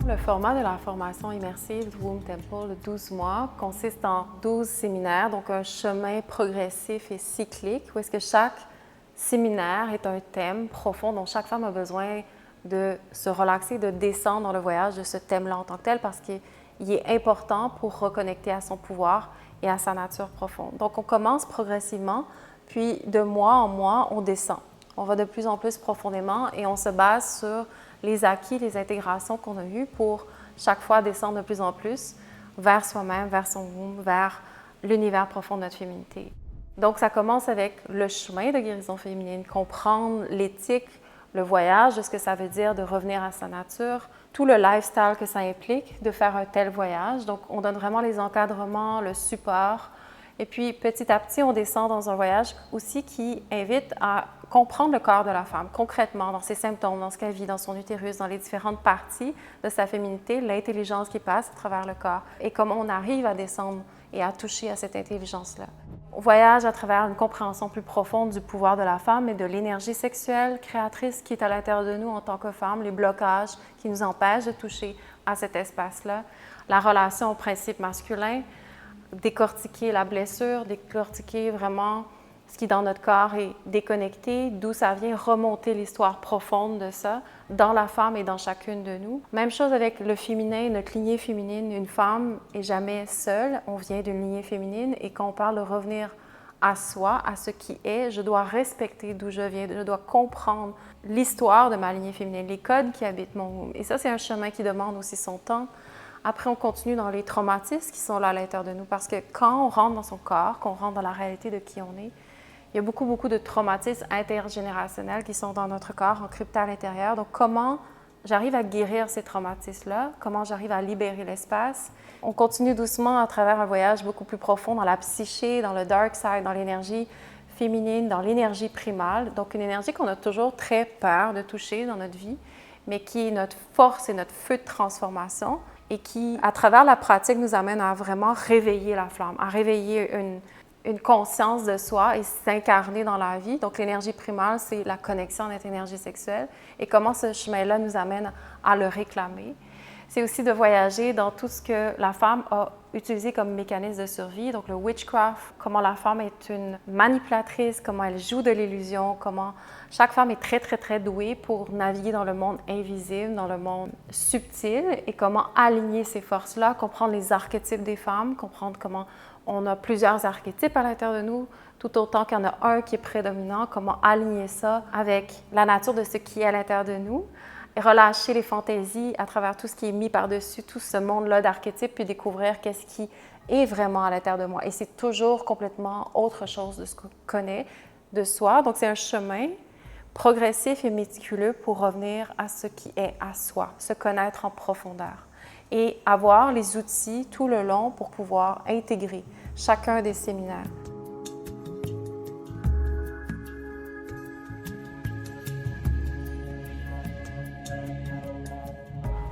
Le format de la formation immersive du Womb Temple de 12 mois consiste en 12 séminaires, donc un chemin progressif et cyclique, où est-ce que chaque séminaire est un thème profond dont chaque femme a besoin de se relaxer, de descendre dans le voyage de ce thème-là en tant que tel, parce qu'il est important pour reconnecter à son pouvoir et à sa nature profonde. Donc, on commence progressivement, puis de mois en mois, on descend. On va de plus en plus profondément et on se base sur les acquis, les intégrations qu'on a eues pour chaque fois descendre de plus en plus vers soi-même, vers son womb, vers l'univers profond de notre féminité. Donc, ça commence avec le chemin de guérison féminine, comprendre l'éthique, le voyage, de ce que ça veut dire de revenir à sa nature, tout le lifestyle que ça implique de faire un tel voyage. Donc, on donne vraiment les encadrements, le support. Et puis, petit à petit, on descend dans un voyage aussi qui invite à comprendre le corps de la femme, concrètement, dans ses symptômes, dans ce qu'elle vit, dans son utérus, dans les différentes parties de sa féminité, l'intelligence qui passe à travers le corps et comment on arrive à descendre et à toucher à cette intelligence-là. On voyage à travers une compréhension plus profonde du pouvoir de la femme et de l'énergie sexuelle créatrice qui est à l'intérieur de nous en tant que femme, les blocages qui nous empêchent de toucher à cet espace-là, la relation au principe masculin, décortiquer la blessure, décortiquer vraiment ce qui dans notre corps est déconnecté, d'où ça vient, remonter l'histoire profonde de ça dans la femme et dans chacune de nous. Même chose avec le féminin, notre lignée féminine. Une femme n'est jamais seule, on vient d'une lignée féminine et quand on parle de revenir à soi, à ce qui est, je dois respecter d'où je viens, je dois comprendre l'histoire de ma lignée féminine, les codes qui habitent mon womb. Et ça, c'est un chemin qui demande aussi son temps. Après, on continue dans les traumatismes qui sont là à l'intérieur de nous parce que quand on rentre dans son corps, qu'on rentre dans la réalité de qui on est, il y a beaucoup de traumatismes intergénérationnels qui sont dans notre corps, encryptés à l'intérieur. Donc, comment j'arrive à guérir ces traumatismes-là? Comment j'arrive à libérer l'espace? On continue doucement à travers un voyage beaucoup plus profond dans la psyché, dans le dark side, dans l'énergie féminine, dans l'énergie primale. Donc, une énergie qu'on a toujours très peur de toucher dans notre vie, mais qui est notre force et notre feu de transformation et qui, à travers la pratique, nous amène à vraiment réveiller la flamme, à réveiller une conscience de soi et s'incarner dans la vie. Donc, l'énergie primale, c'est la connexion à notre énergie sexuelle et comment ce chemin-là nous amène à le réclamer. C'est aussi de voyager dans tout ce que la femme a utilisé comme mécanisme de survie, donc le witchcraft, comment la femme est une manipulatrice, comment elle joue de l'illusion, comment chaque femme est très douée pour naviguer dans le monde invisible, dans le monde subtil et comment aligner ces forces-là, comprendre les archétypes des femmes, comprendre comment on a plusieurs archétypes à l'intérieur de nous, tout autant qu'il y en a un qui est prédominant, comment aligner ça avec la nature de ce qui est à l'intérieur de nous, et relâcher les fantaisies à travers tout ce qui est mis par-dessus, tout ce monde-là d'archétypes, puis découvrir qu'est-ce qui est vraiment à l'intérieur de moi. Et c'est toujours complètement autre chose de ce qu'on connaît de soi. Donc, c'est un chemin progressif et méticuleux pour revenir à ce qui est à soi, se connaître en profondeur et avoir les outils tout le long pour pouvoir intégrer chacun des séminaires.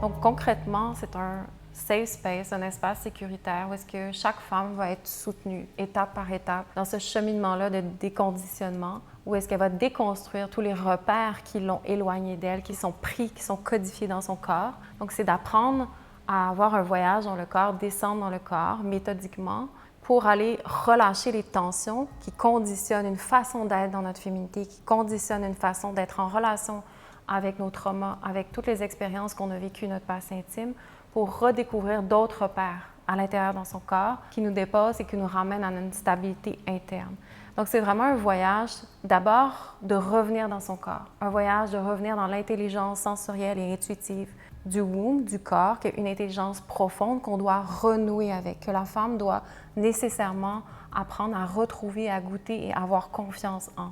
Donc concrètement, c'est un safe space, un espace sécuritaire où est-ce que chaque femme va être soutenue étape par étape dans ce cheminement-là de déconditionnement, où est-ce qu'elle va déconstruire tous les repères qui l'ont éloignée d'elle, qui sont pris, qui sont codifiés dans son corps. Donc c'est d'apprendre à avoir un voyage dans le corps, descendre dans le corps méthodiquement pour aller relâcher les tensions qui conditionnent une façon d'être dans notre féminité, qui conditionnent une façon d'être en relation avec nos traumas, avec toutes les expériences qu'on a vécues, notre passé intime, pour redécouvrir d'autres repères à l'intérieur dans son corps qui nous dépassent et qui nous ramènent à une stabilité interne. Donc, c'est vraiment un voyage d'abord de revenir dans son corps, un voyage de revenir dans l'intelligence sensorielle et intuitive du womb, du corps, qui est une intelligence profonde qu'on doit renouer avec, que la femme doit nécessairement apprendre à retrouver, à goûter et à avoir confiance en.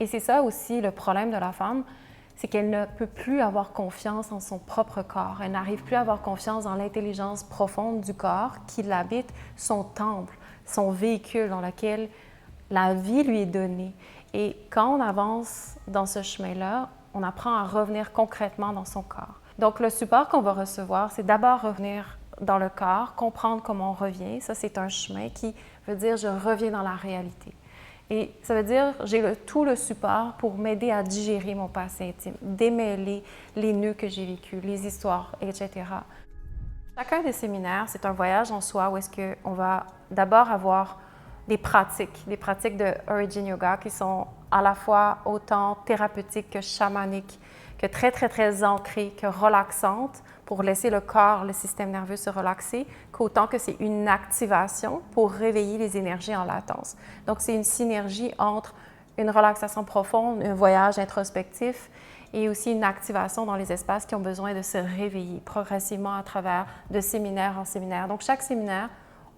Et c'est ça aussi le problème de la femme, c'est qu'elle ne peut plus avoir confiance en son propre corps. Elle n'arrive plus à avoir confiance dans l'intelligence profonde du corps qui l'habite, son temple, son véhicule dans lequel la vie lui est donnée. Et quand on avance dans ce chemin-là, on apprend à revenir concrètement dans son corps. Donc, le support qu'on va recevoir, c'est d'abord revenir dans le corps, comprendre comment on revient. Ça, c'est un chemin qui veut dire je reviens dans la réalité. Et ça veut dire j'ai tout le support pour m'aider à digérer mon passé intime, démêler les nœuds que j'ai vécus, les histoires, etc. Chacun des séminaires, c'est un voyage en soi où est-ce qu'on va d'abord avoir des pratiques de Origin Yoga qui sont à la fois autant thérapeutiques que chamaniques, que très, très, très ancrées, que relaxantes pour laisser le corps, le système nerveux se relaxer, qu'autant que c'est une activation pour réveiller les énergies en latence. Donc, c'est une synergie entre une relaxation profonde, un voyage introspectif et aussi une activation dans les espaces qui ont besoin de se réveiller progressivement à travers de séminaire en séminaire. Donc, chaque séminaire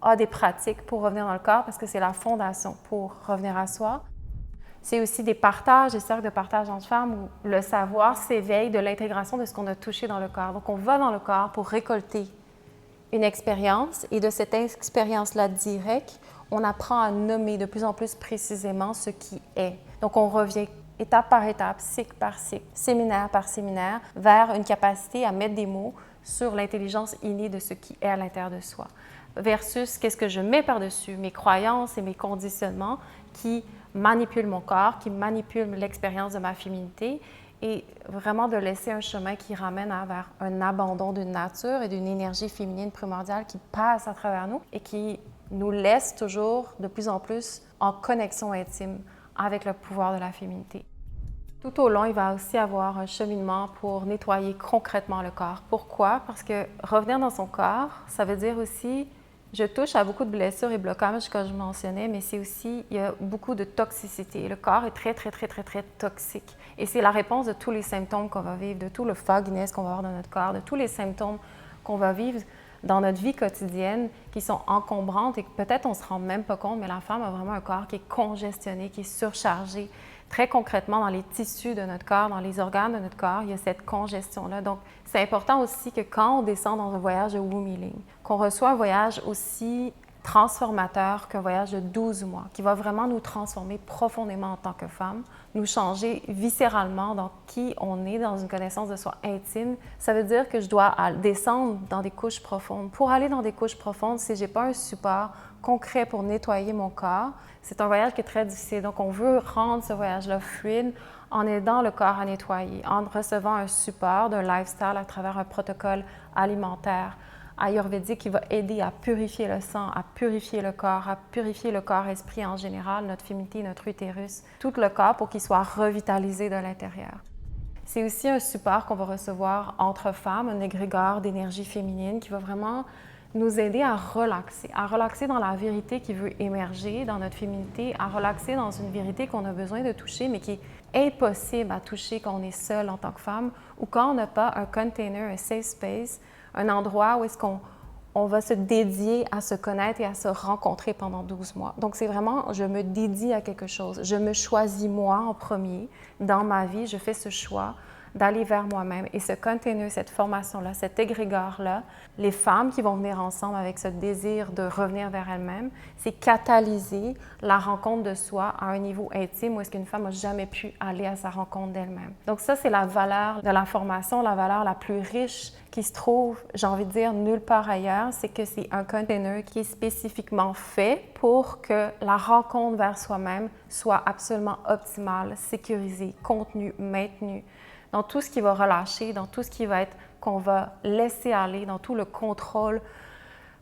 a des pratiques pour revenir dans le corps parce que c'est la fondation pour revenir à soi. C'est aussi des partages, des cercles de partage entre femmes où le savoir s'éveille de l'intégration de ce qu'on a touché dans le corps. Donc, on va dans le corps pour récolter une expérience et de cette expérience-là directe, on apprend à nommer de plus en plus précisément ce qui est. Donc, on revient étape par étape, cycle par cycle, séminaire par séminaire, vers une capacité à mettre des mots sur l'intelligence innée de ce qui est à l'intérieur de soi, versus qu'est-ce que je mets par-dessus, mes croyances et mes conditionnements qui manipulent mon corps, qui manipulent l'expérience de ma féminité, et vraiment de laisser un chemin qui ramène vers un abandon d'une nature et d'une énergie féminine primordiale qui passe à travers nous et qui nous laisse toujours de plus en plus en connexion intime avec le pouvoir de la féminité. Tout au long, il va aussi avoir un cheminement pour nettoyer concrètement le corps. Pourquoi? Parce que revenir dans son corps, ça veut dire aussi, je touche à beaucoup de blessures et blocages, comme je mentionnais, mais c'est aussi, il y a beaucoup de toxicité. Le corps est très, très, très, très, très toxique. Et c'est la réponse de tous les symptômes qu'on va vivre, de tout le fogginess qu'on va avoir dans notre corps, de tous les symptômes qu'on va vivre dans notre vie quotidienne qui sont encombrantes et que peut-être on ne se rend même pas compte, mais la femme a vraiment un corps qui est congestionné, qui est surchargé. Très concrètement, dans les tissus de notre corps, dans les organes de notre corps, il y a cette congestion-là. Donc, c'est important aussi que quand on descend dans un voyage de womb healing, qu'on reçoit un voyage aussi transformateur qu'un voyage de 12 mois, qui va vraiment nous transformer profondément en tant que femme, nous changer viscéralement dans qui on est, dans une connaissance de soi intime. Ça veut dire que je dois descendre dans des couches profondes. Pour aller dans des couches profondes, si je n'ai pas un support concret pour nettoyer mon corps, c'est un voyage qui est très difficile. Donc, on veut rendre ce voyage-là fluide en aidant le corps à nettoyer, en recevant un support d'un lifestyle à travers un protocole alimentaire ayurvédique qui va aider à purifier le sang, à purifier le corps-esprit en général, notre féminité, notre utérus, tout le corps pour qu'il soit revitalisé de l'intérieur. C'est aussi un support qu'on va recevoir entre femmes, un égrégore d'énergie féminine qui va vraiment nous aider à relaxer dans la vérité qui veut émerger dans notre féminité, à relaxer dans une vérité qu'on a besoin de toucher, mais qui est impossible à toucher quand on est seul en tant que femme ou quand on n'a pas un container, un safe space, un endroit où est-ce qu'on va se dédier à se connaître et à se rencontrer pendant 12 mois. Donc, c'est vraiment, je me dédie à quelque chose. Je me choisis moi en premier. Dans ma vie, je fais ce choix d'aller vers moi-même. Et ce container, cette formation-là, cet égrégore-là, les femmes qui vont venir ensemble avec ce désir de revenir vers elles-mêmes, c'est catalyser la rencontre de soi à un niveau intime où est-ce qu'une femme n'a jamais pu aller à sa rencontre d'elle-même. Donc ça, c'est la valeur de la formation, la valeur la plus riche qui se trouve, j'ai envie de dire, nulle part ailleurs, c'est que c'est un container qui est spécifiquement fait pour que la rencontre vers soi-même soit absolument optimale, sécurisée, contenue, maintenue. Dans tout ce qui va relâcher, dans tout ce qui va être qu'on va laisser aller, dans tout le contrôle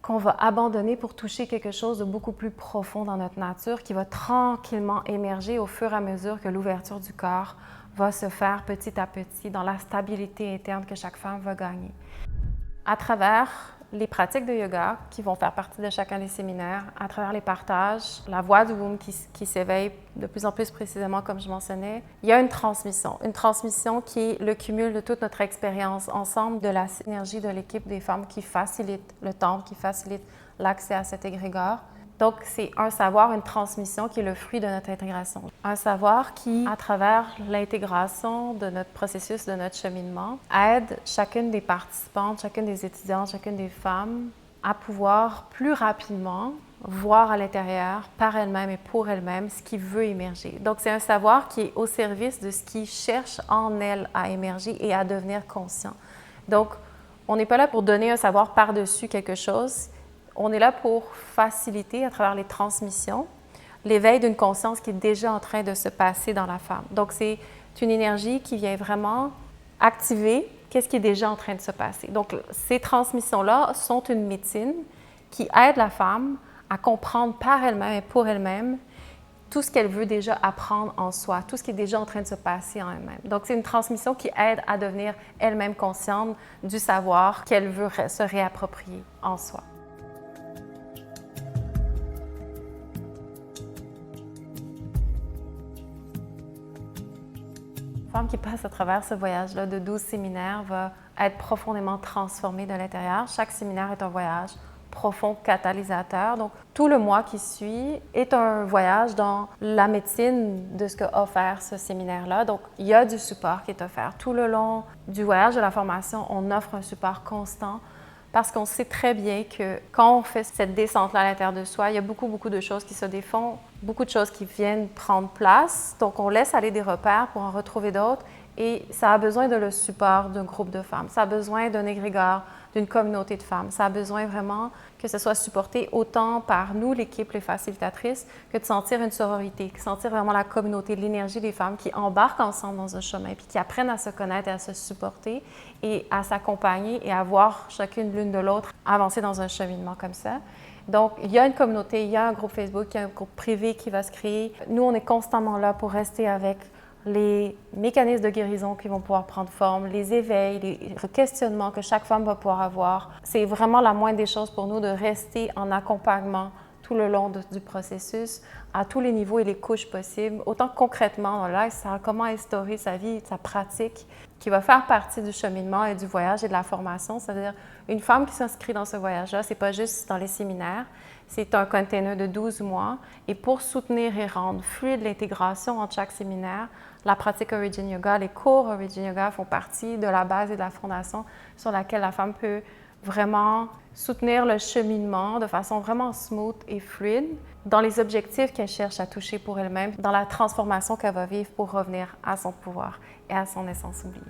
qu'on va abandonner pour toucher quelque chose de beaucoup plus profond dans notre nature qui va tranquillement émerger au fur et à mesure que l'ouverture du corps va se faire petit à petit dans la stabilité interne que chaque femme va gagner. À travers les pratiques de yoga qui vont faire partie de chacun des séminaires, à travers les partages, la voix du womb qui s'éveille de plus en plus précisément, comme je mentionnais, il y a une transmission qui est le cumul de toute notre expérience ensemble, de la synergie de l'équipe des femmes qui facilite le temple, qui facilite l'accès à cet égrégore. Donc, c'est un savoir, une transmission qui est le fruit de notre intégration. Un savoir qui, à travers l'intégration de notre processus, de notre cheminement, aide chacune des participantes, chacune des étudiantes, chacune des femmes à pouvoir plus rapidement voir à l'intérieur, par elle-même et pour elle-même, ce qui veut émerger. Donc, c'est un savoir qui est au service de ce qui cherche en elle à émerger et à devenir conscient. Donc, on n'est pas là pour donner un savoir par-dessus quelque chose. On est là pour faciliter, à travers les transmissions, l'éveil d'une conscience qui est déjà en train de se passer dans la femme. Donc, c'est une énergie qui vient vraiment activer qu'est-ce qui est déjà en train de se passer. Donc, ces transmissions-là sont une médecine qui aide la femme à comprendre par elle-même et pour elle-même tout ce qu'elle veut déjà apprendre en soi, tout ce qui est déjà en train de se passer en elle-même. Donc, c'est une transmission qui aide à devenir elle-même consciente du savoir qu'elle veut se réapproprier en soi. Une femme qui passe à travers ce voyage-là de 12 séminaires va être profondément transformée de l'intérieur. Chaque séminaire est un voyage profond catalysateur. Donc, tout le mois qui suit est un voyage dans la médecine de ce qu'a offert ce séminaire-là. Donc, il y a du support qui est offert. Tout le long du voyage de la formation, on offre un support constant parce qu'on sait très bien que quand on fait cette descente-là à l'intérieur de soi, il y a beaucoup de choses qui se défont, beaucoup de choses qui viennent prendre place. Donc, on laisse aller des repères pour en retrouver d'autres et ça a besoin de le support d'un groupe de femmes. Ça a besoin d'un égrégore, d'une communauté de femmes. Ça a besoin vraiment que ce soit supporté autant par nous, l'équipe, les facilitatrices, que de sentir une sororité, sentir vraiment la communauté, l'énergie des femmes qui embarquent ensemble dans un chemin, puis qui apprennent à se connaître et à se supporter et à s'accompagner et à voir chacune l'une de l'autre avancer dans un cheminement comme ça. Donc, il y a une communauté, il y a un groupe Facebook, il y a un groupe privé qui va se créer. Nous, on est constamment là pour rester avec les mécanismes de guérison qui vont pouvoir prendre forme, les éveils, les questionnements que chaque femme va pouvoir avoir. C'est vraiment la moindre des choses pour nous de rester en accompagnement tout le long du processus, à tous les niveaux et les couches possibles, autant concrètement dans l'axe, comment instaurer sa vie, sa pratique, qui va faire partie du cheminement et du voyage et de la formation. C'est-à-dire, une femme qui s'inscrit dans ce voyage-là, c'est pas juste dans les séminaires, c'est un container de 12 mois. Et pour soutenir et rendre fluide l'intégration entre chaque séminaire, la pratique Origin Yoga, les cours Origin Yoga font partie de la base et de la fondation sur laquelle la femme peut vraiment soutenir le cheminement de façon vraiment smooth et fluide dans les objectifs qu'elle cherche à toucher pour elle-même, dans la transformation qu'elle va vivre pour revenir à son pouvoir et à son essence oubliée.